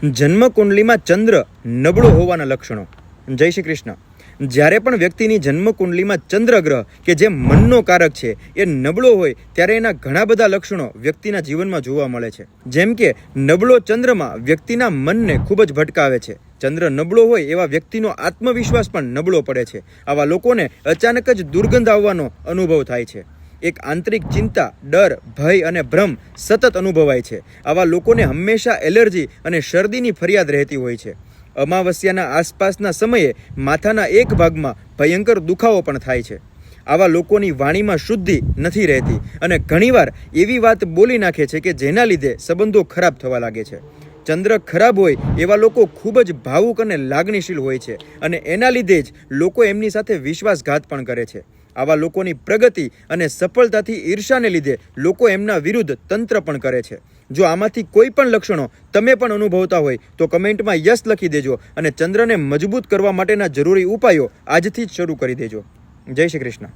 જન્મકુંડલીમાં ચંદ્ર નબળો હોવાના લક્ષણો. જય શ્રી કૃષ્ણ. જ્યારે પણ વ્યક્તિની જન્મકુંડલીમાં ચંદ્ર ગ્રહ કે જે મનનો કારક છે એ નબળો હોય ત્યારે એના ઘણા બધા લક્ષણો વ્યક્તિના જીવનમાં જોવા મળે છે. જેમ કે નબળો ચંદ્રમાં વ્યક્તિના મનને ખૂબ જ ભટકાવે છે. ચંદ્ર નબળો હોય એવા વ્યક્તિનો આત્મવિશ્વાસ પણ નબળો પડે છે. આવા લોકોને અચાનક જ દુર્ગંધ આવવાનો અનુભવ થાય છે. એક આંતરિક ચિંતા, ડર, ભય અને ભ્રમ સતત અનુભવાય છે. આવા લોકોને હંમેશા એલર્જી અને શરદીની ફરિયાદ રહેતી હોય છે. અમાવસ્યાના આસપાસના સમયે માથાના એક ભાગમાં ભયંકર દુખાવો પણ થાય છે. આવા લોકોની વાણીમાં શુદ્ધિ નથી રહેતી અને ઘણીવાર એવી વાત બોલી નાખે છે કે જેના લીધે સંબંધો ખરાબ થવા લાગે છે. ચંદ્ર ખરાબ હોય એવા લોકો ખૂબ જ ભાવુક અને લાગણીશીલ હોય છે અને એના લીધે જ લોકો એમની સાથે વિશ્વાસઘાત પણ કરે છે. આવા લોકોની પ્રગતિ અને સફળતાથી ઈર્ષાને લીધે લોકો એમના વિરુદ્ધ તંત્ર પણ કરે છે. જો આમાંથી કોઈ પણ લક્ષણો તમે પણ અનુભવતા હોય તો કમેન્ટમાં યસ લખી દેજો અને ચંદ્રને મજબૂત કરવા માટેના જરૂરી ઉપાયો આજથી જ શરૂ કરી દેજો. જય શ્રી કૃષ્ણ.